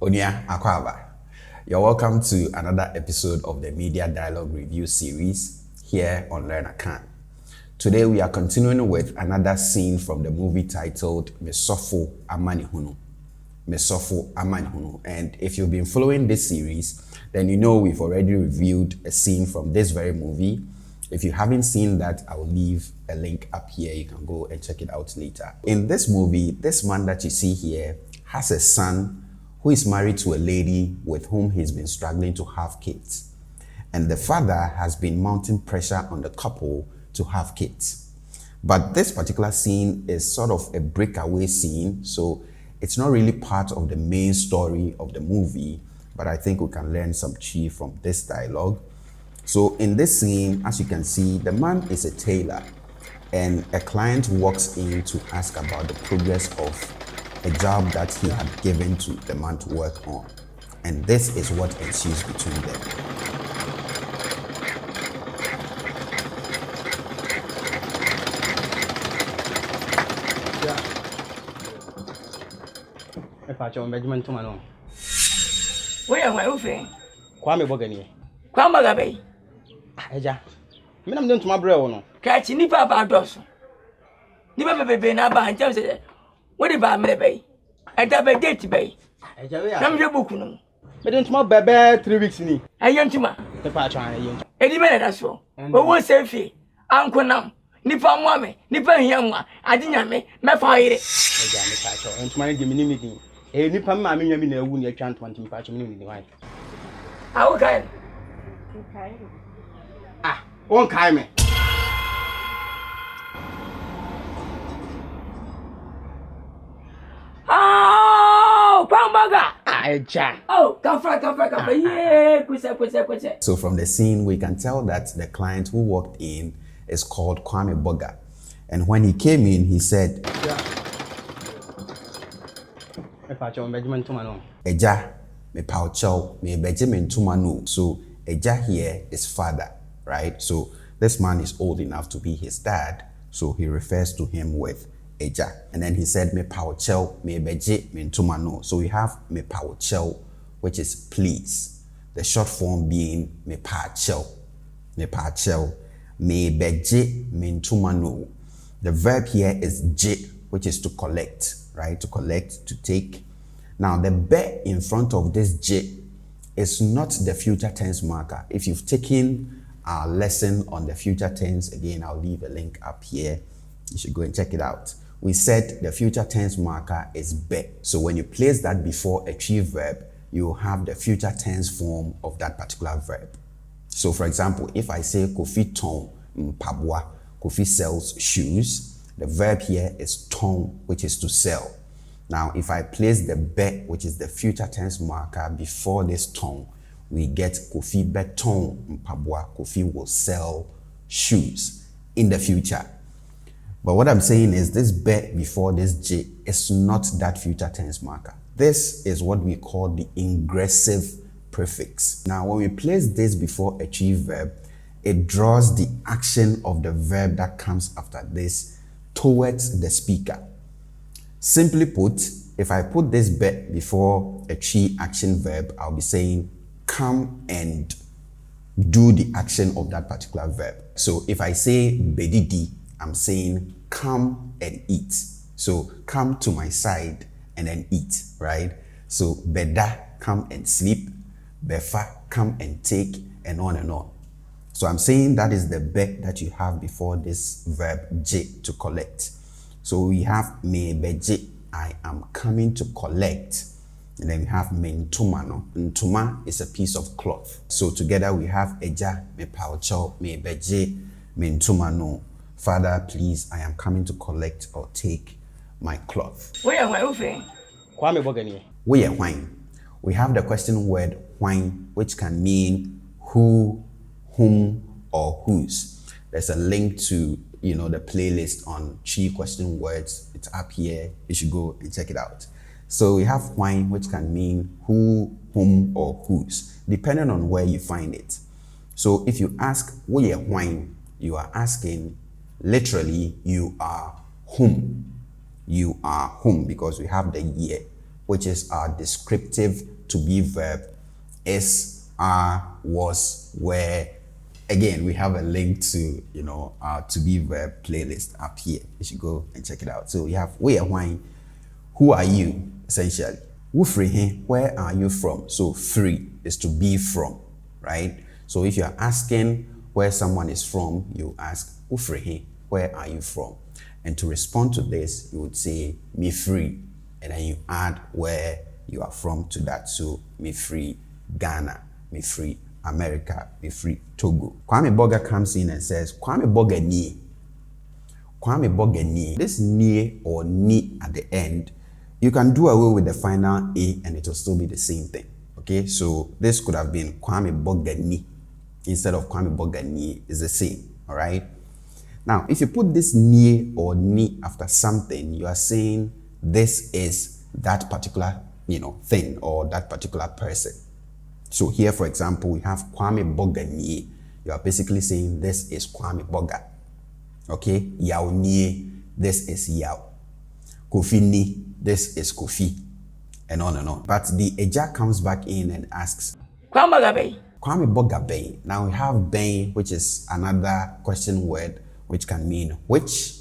Onia Akwaba. You're welcome to another episode of the Media Dialogue Review series here on Learn Akan. Today we are continuing with another scene from the movie titled Mesofo Amanihunu. Mesofo Amanihunu. And if you've been following this series, then you know we've already reviewed a scene from this very movie. If you haven't seen that, I'll leave a link up here. You can go and check it out later. In this movie, this man that you see here has a son who is married to a lady with whom he's been struggling to have kids. And the father has been mounting pressure on the couple to have kids. But this particular scene is sort of a breakaway scene, so it's not really part of the main story of the movie, but I think we can learn some chi from this dialogue. So in this scene, as you can see, the man is a tailor and a client walks in to ask about the progress of a job that he had given to the man to work on. And this is what ensues between them. Where am I moving? Kwame Bogani. Kwamba Bay. Eja. Me nam dem bre wo no. Catch nipa ba dos. Nipa bebe na ba ntam se. What the ba me bay? I da be date bay. Eja we ya. Nam je boku no. Me dem bebe 3 weeks ni. Ayentuma. Te pa twan ayen. Edi me na so. We won say fi. Ankonam. Nipa mo ame. Nipa hianwa. Ade nyame. Me fa yire. Eja me pa twan. Ntuma ni mi ni din. Nipa ma me nwa mi na ewu ni atwa ntwa ntimi pa twan mi ni wan. Awo kai. Won't kai me. Oh, Kwambaga. Eja. Oh, kafra. Yeah, kwese. So from the scene, we can tell that the client who walked in is called Kwame Boga. And when he came in, he said, Eja, me paucho, me bejimen tumanu. So Eja here is father, right? So this man is old enough to be his dad. So he refers to him with Eja. And then he said, me paucho, me beji men tumanu. So we have me paucho, which is please. The short form being me paucho, me beji men tumanu. The verb here is j, which is to collect, right? To collect, to take. Now the be in front of this j is not the future tense marker. If you've taken our lesson on the future tense, again, I'll leave a link up here. You should go and check it out. We said the future tense marker is be. So when you place that before a tree verb, you have the future tense form of that particular verb. So for example, if I say Kofi ton mpabwa, Kofi sells shoes, the verb here is ton, which is to sell. Now, if I place the be, which is the future tense marker, before this ton, we get Kofi beton mpabwa. Kofi will sell shoes in the future. But what I'm saying is this be before this j is not that future tense marker. This is what we call the ingressive prefix. Now, when we place this before a tree verb, it draws the action of the verb that comes after this towards the speaker. Simply put, if I put this be before a tree action verb, I'll be saying come and do the action of that particular verb. So if I say bedidi, I'm saying come and eat. So come to my side and then eat, right? So beda, come and sleep. Befa, come and take, and on and on. So I'm saying that is the be that you have before this verb j, to collect. So we have me beje, I am coming to collect. And then we have me ntuma no. Ntuma is a piece of cloth. So together we have eja, me paucho, me beje, me ntuma no. Father, please, I am coming to collect or take my cloth. Where am I moving? Kwame Bogani. We are wine. We have the question word wine, which can mean who, whom, or whose. There's a link to the playlist on Chi question words. It's up here. You should go and check it out. So we have wine, which can mean who, whom, or whose, depending on where you find it. So if you ask, "Where wine?" you are asking, literally, you are whom. You are whom, because we have the year, which is our descriptive to be verb is, are, was, were. Again, we have a link to, our to be verb playlist up here. You should go and check it out. So we have where, why, who are you, essentially. Who free him? Where are you from? So free is to be from, right? So if you're asking where someone is from, you ask who free him? Where are you from? And to respond to this, you would say me free, and then you add where you are from to that. So me free Ghana, me free America, me free Togo. Kwame Boga comes in and says, Kwame Boga ni. Kwame Boga ni. This ni or ni at the end, you can do away with the final A and it will still be the same thing. Okay, so this could have been Kwame Boga ni instead of Kwame Boga ni. Is the same. All right. Now, if you put this ni or ni after something, you are saying this is that particular, thing or that particular person. So here, for example, we have Kwame Boga ni. You are basically saying this is Kwame Boga. Okay, Yao ni, this is Yao. Kofi ni, this is Kofi, and on and on. But the Eja comes back in and asks, Kwame Boga bay. Kwame Boga bay. Now we have bay, which is another question word, which can mean which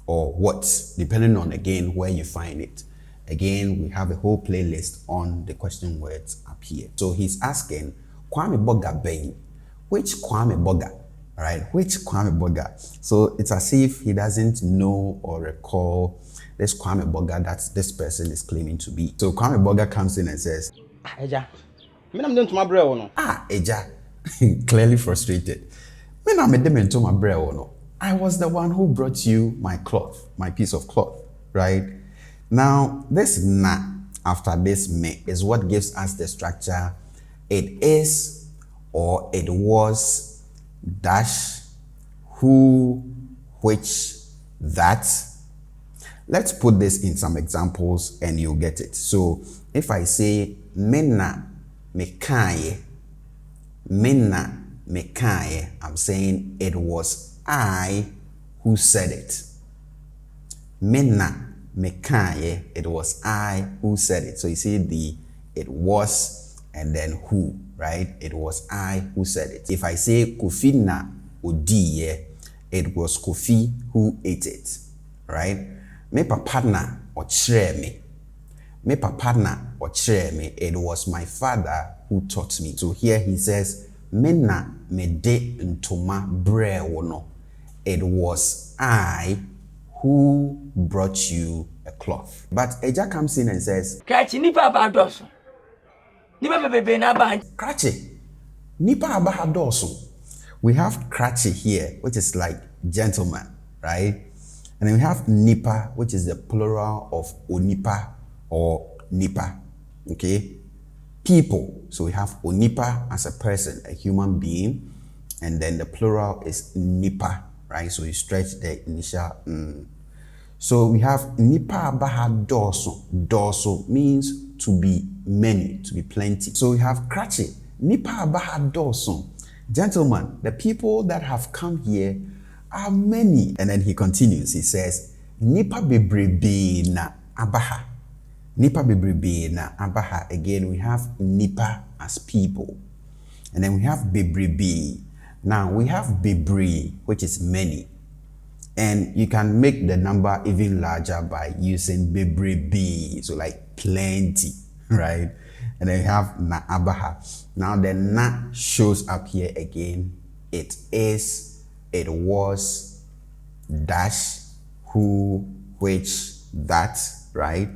or what, depending on, again, where you find it. Again, we have a whole playlist on the question words up here. So he's asking, Kwame Boga bay. Which Kwame Boga? All right, which Kwame Boga? So it's as if he doesn't know or recall this Kwame Boga that this person is claiming to be. So Kwame Boga comes in and says, Eja, I'm doing to my bro no. Eja, clearly frustrated. I was the one who brought you my cloth, my piece of cloth, right? Now, this na after this me is what gives us the structure. It is or it was dash who, which, that. Let's put this in some examples and you'll get it. So if I say mena mekaye, I'm saying it was I who said it. Mena mekaye, it was I who said it. So you see it was and then who, right? It was I who said it. If I say Kofi na odiye, it was Kofi who ate it, right? Me papa na ochire me. Me papa na ochire me. It was my father who taught me. So here he says, me na me de ntoma bre wono. It was I who brought you a cloth. But Eja comes in and says, Krachi nipa abadoso. Nipa bebe na ba. Krachi nipa abadoso. We have Krachi here, which is like gentleman, right? And then we have nipa, which is the plural of onipa or nipa, okay? People. So we have onipa as a person, a human being, and then the plural is nipa, right? So you stretch the initial So we have nipa abaha dorso. Dorso means to be many, to be plenty. So we have krachi, nipa abaha dorso. Gentlemen, the people that have come here are many. And then he continues, he says, nipa bebrebe na abaha. Nipa bebrebe na abaha. Again, we have nipa as people. And then we have bebrebe. Now we have bebre, which is many. And you can make the number even larger by using bebrebe. So like plenty, right? And then we have na abaha. Now the na shows up here again. It is, it was, dash, who, which, that, right?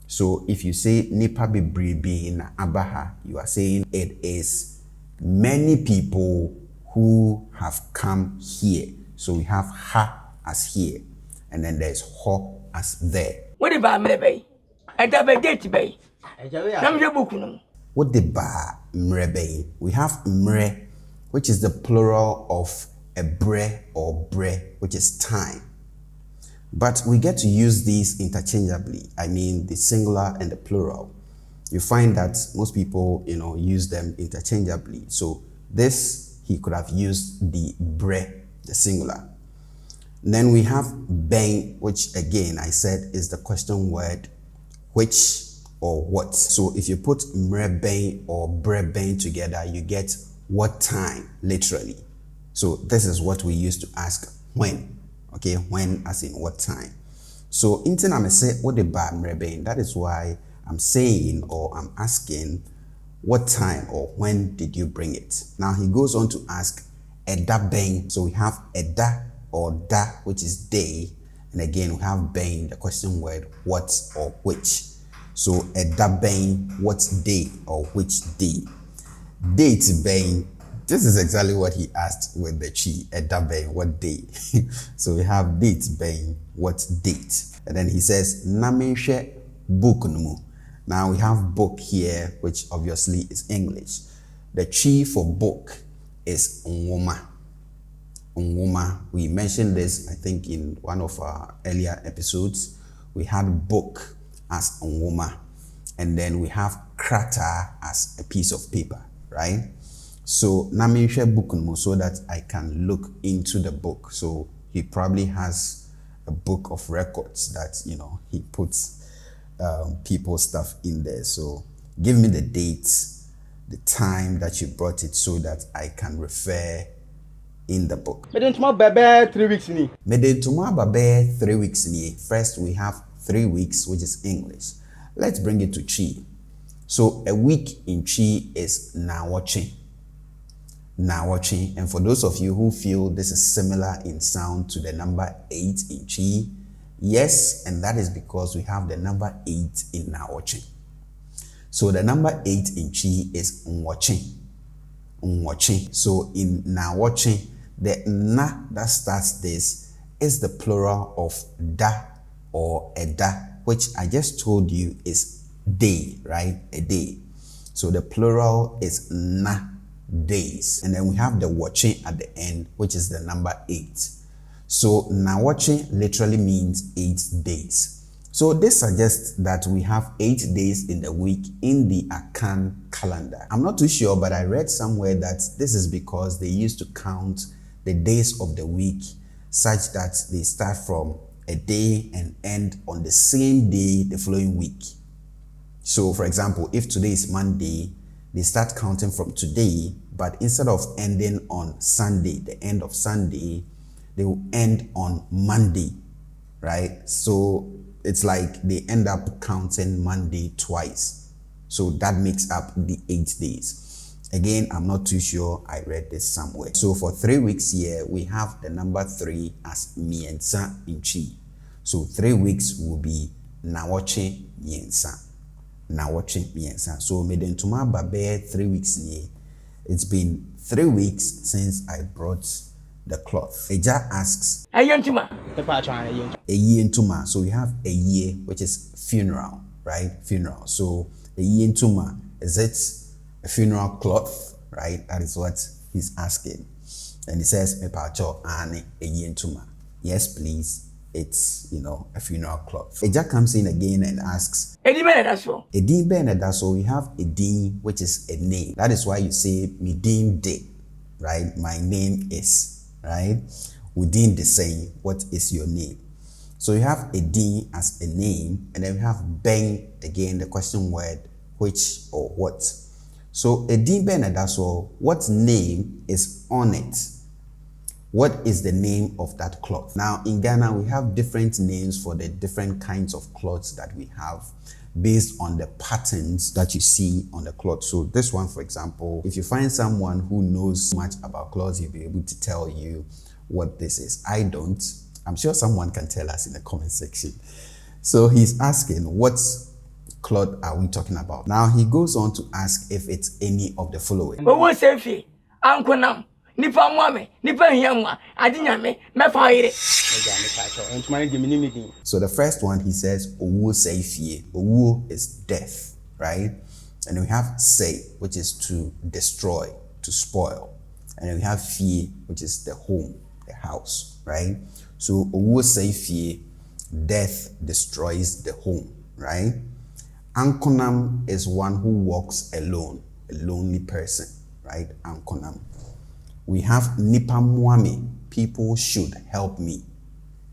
So if you say nipa bebrebe na abaha, you are saying it is many people who have come here. So we have ha as here, and then there's ho as there. What the ba mrebe? Eta be date be. Nam je book no. What the ba mrebe? We have mre, which is the plural of a bre or bre, which is time. But we get to use these interchangeably. I mean, the singular and the plural. You find that most people, use them interchangeably. So this, he could have used the bre, the singular. Then we have ben, which again, I said is the question word, which or what. So if you put mreben or breben together, you get what time, literally. So this is what we used to ask when. Okay, when as in what time. So intin I'm say what the ba mreben. That is why I'm saying or I'm asking what time or when did you bring it. Now he goes on to ask eda ben. So we have eda or da, which is day, and again we have ben, the question word what or which. So eda ben, what day or which day. Date ben, this is exactly what he asked with the chi. Eda ben, what day. So we have date ben, what date. And then he says namenhwe book numu. Now we have book here, which obviously is English. The chi for book is nwoma. Nwoma. We mentioned this, I think, in one of our earlier episodes. We had book as nwoma, and then we have krata as a piece of paper, right? So namenhwe book numu, so that I can look into the book. So he probably has a book of records that, you know, he puts people's stuff in there. So give me the dates, the time that you brought it, so that I can refer in the book. Mede ntoma bebe 3 weeks ni. Mede ntoma babe 3 weeks ni. First we have 3 weeks, which is English. Let's bring it to Chi. So a week in Chi is nawachi. Nawachi. And for those of you who feel this is similar in sound to the number 8 in Chi, yes, and that is because we have the number 8 in nawachi. So the number 8 in Chi is nwachi. Nwachi. So in nawachi, the na that starts this is the plural of da or eda, which I just told you is day, right? A day. So the plural is na, days. And then we have the wachi at the end, which is the number 8. So nawachi literally means 8 days. So this suggests that we have 8 days in the week in the Akan calendar. I'm not too sure, but I read somewhere that this is because they used to count the days of the week such that they start from a day and end on the same day the following week. So for example, if today is Monday, they start counting from today, but instead of ending on Sunday, the end of Sunday, they will end on Monday, right? So it's like they end up counting Monday twice. So that makes up the 8 days. Again, I'm not too sure. I read this somewhere. So for 3 weeks here, we have the number 3 as miensa in Chi. So 3 weeks will be nawachi miensa. Nawachi miensa. So mede ntoma babe 3 weeks ni. It's been 3 weeks since I brought the cloth. Eja asks, Ayantuma. a year ntuma. So we have a year, which is funeral, right? Funeral. So a year ntuma, is it a funeral cloth, right? That is what he's asking. And he says, mepacho ane a year ntuma. Yes, please. It's, you know, a funeral cloth. Eja comes in again and asks, Edime daso. Edin beneda. So we have Edin, which is a name. That is why you say midin de, right? My name is, right? Within the saying, what is your name? So you have Edin as a name, and then we have ben, again, the question word, which or what. So Edin beneda. So what name is on it? What is the name of that cloth? Now in Ghana, we have different names for the different kinds of cloths that we have based on the patterns that you see on the cloth. So this one, for example, if you find someone who knows much about clothes, he'll be able to tell you what this is. I don't. I'm sure someone can tell us in the comment section. So he's asking, what cloth are we talking about? Now he goes on to ask if it's any of the following. Nipa mwame, nipa hiyamwa, adinyame, mefaire. So the first one, he says, Owu seifie. Owu is death, right? And then we have say, which is to destroy, to spoil. And then we have fie, which is the home, the house, right? So Owu seifie, death destroys the home, right? Ankonam is one who walks alone, a lonely person, right? Ankonam. We have nipa mwame, people should help me.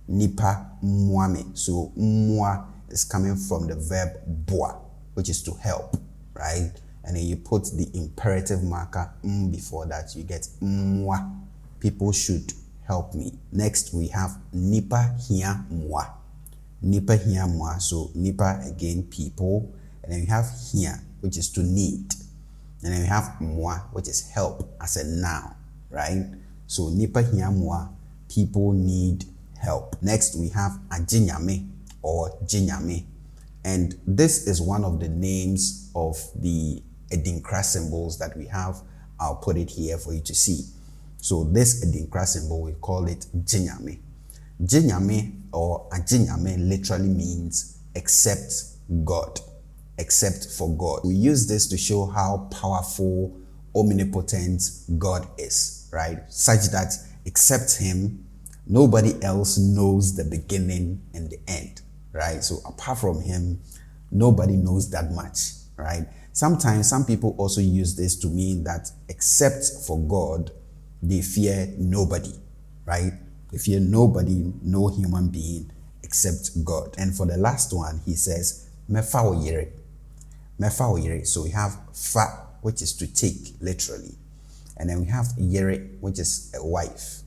Nipa mwame. So mwa is coming from the verb boa, which is to help, right? And then you put the imperative marker before that, you get mwa. People should help me. Next, we have nipa hia mwa. Nipa hia mwa. So nipa, again, people. And then we have hia, which is to need. And then we have mwa, which is help as a noun, right? So nipa hia mwa, people need help. Next, we have ajinyame or jinyame. And this is one of the names of the Edinkra symbols that we have. I'll put it here for you to see. So this Edinkra symbol, we call it jinyame. Jinyame or ajinyame literally means except God, except for God. We use this to show how powerful, omnipotent God is, right? Such that except him, nobody else knows the beginning and the end, right? So apart from him, nobody knows that much, right? Sometimes some people also use this to mean that except for God, they fear nobody, right? They fear nobody, no human being except God. And for the last one, he says, mefa oyere. Mefa oyere. So we have fa, which is to take, literally. And then we have yere, which is a wife.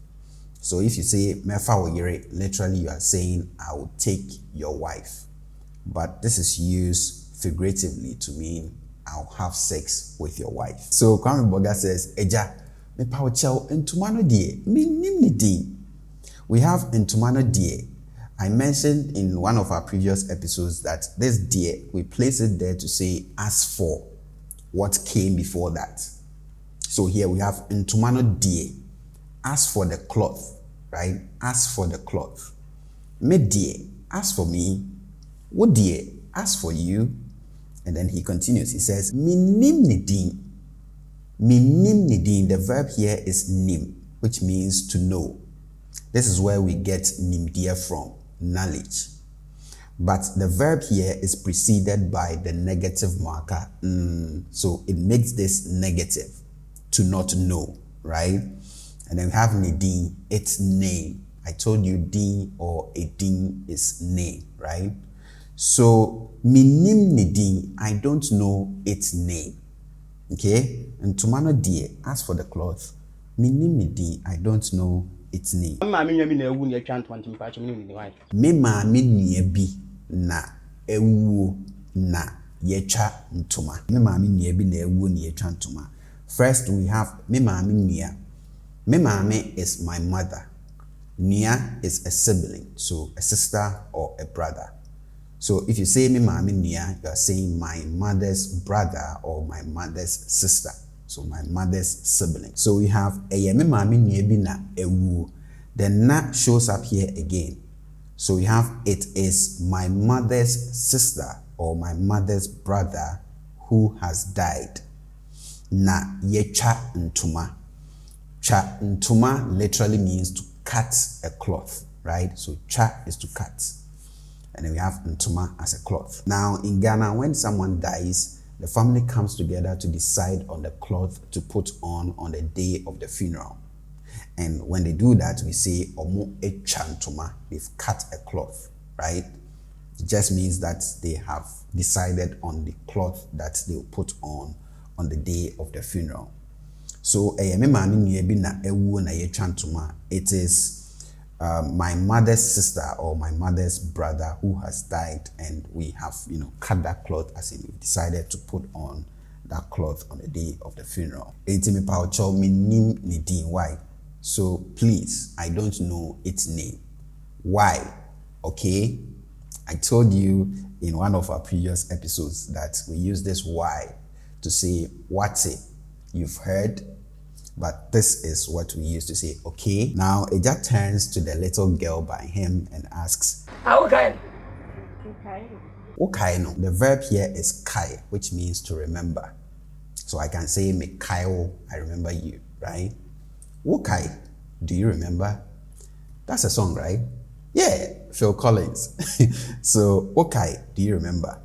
So if you say mefa oyere, literally you are saying, I will take your wife. But this is used figuratively to mean, I'll have sex with your wife. So Kwame Boga says, Eja, me pa ochel entumano die, me nimni di. We have entumano die. I mentioned in one of our previous episodes that this die, we place it there to say, as for what came before that. So here we have entumano die, as for the cloth, right? As for the cloth. Me die, as for me. Wo die, as for you. And then he continues, he says, minim nidin. Minim nidin, the verb here is nim, which means to know. This is where we get nimdia from, knowledge. But the verb here is preceded by the negative marker, so it makes this negative, to not know, right? And then we have nidin, its name. I told you din or a din is name, right? So, minim nidin, I don't know its name. Okay? And tumano die, as for the cloth, minim nidin, I don't know its name. Me maami nua bi na ewu na yecha ntuma. Me maami nua bi na ewu na yecha ntuma. First, we have me maami nua. Me maami is my mother. Nua is a sibling, so a sister or a brother. So if you say me maami nua, you are saying my mother's brother or my mother's sister. So my mother's sibling. So we have eye me maami nua bi na ewu. The na shows up here again. So we have it is my mother's sister or my mother's brother who has died. Na yecha ntuma. Cha ntuma literally means to cut a cloth, right? So cha is to cut. And then we have ntuma as a cloth. Now in Ghana, when someone dies, the family comes together to decide on the cloth to put on the day of the funeral. And when they do that, we say omo echa ntuma. They've cut a cloth, right? It just means that they have decided on the cloth that they will put on the day of the funeral. So it is my mother's sister or my mother's brother who has died, and we have cut that cloth, as in we decided to put on that cloth on the day of the funeral. Why? So please, I don't know its name. Why? Okay, I told you in one of our previous episodes that we use this why to say what's it you've heard, but this is what we use to say okay. Now it just turns to the little girl by him and asks, okay. Okay, no. The verb here is kai, which means to remember. So I can say Mikael, I remember you, right? Okay, do you remember? That's a song, right? Yeah, Phil Collins. So, okay, do you remember?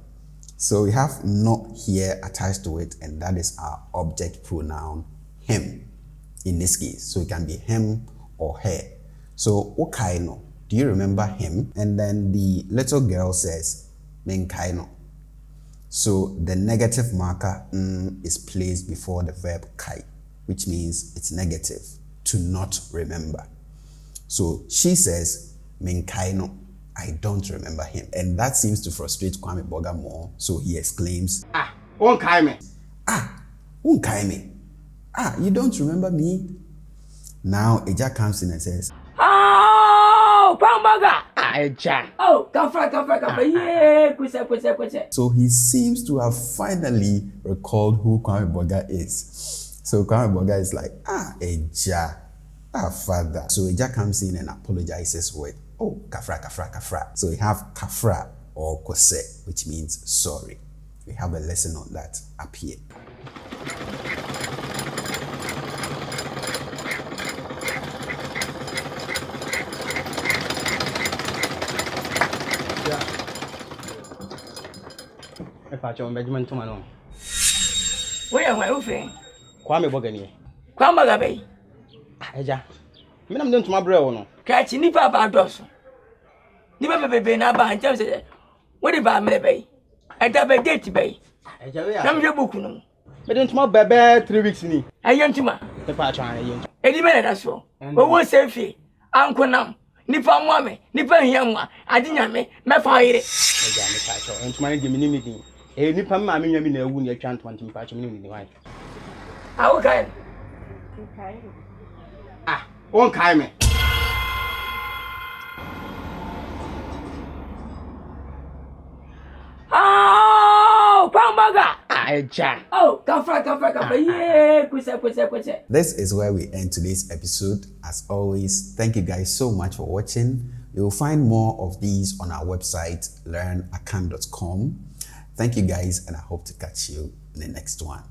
So we have no here attached to it, and that is our object pronoun, him, in this case. So it can be him or her. So, okay, no, do you remember him? And then the little girl says, Menkai no. So the negative marker is placed before the verb kai, which means it's negative, to not remember. So she says, Menkai no, I don't remember him. And that seems to frustrate Kwame Boga more. So he exclaims, Won't kai me. Unkai me. You don't remember me? Now Eja comes in and says, Oh, Pambaga. Eja. Oh, kafra. Yeah, kwese. So he seems to have finally recalled who Kwame Boga is. So Kwame Boga is like, Eja, father. So Eja comes in and apologizes with, kafra. So we have kafra or kose, which means sorry. We have a lesson on that up here. If I show Benjamin to my own. Where am I moving? Kwame Bogani. Pambaga bay. Eja. I'm doing to my bro. Catch ni papa dosso. Nipa bebe na ba ntam se. What the ba me bay? Enta be date bay. Nam je book no. But into my baby 3 weeks ni. Ayantuma. If I try again. Edi me na so. We won say fi. Ankonam. Nipa mo me. Nipa hiamwa. Adi nyame. Me fa yire. Eja me ka cho. Into my give me meeting. Nipa ma me nyame na ewu ni atwa 20 mpa cho me ni why. Awo kai. Won't kai me. Oh, Pambaga. Eja. Oh, kafra. Yeah, kwese. This is where we end today's episode. As always, thank you guys so much for watching. You will find more of these on our website, learnakan.com. Thank you guys, and I hope to catch you in the next one.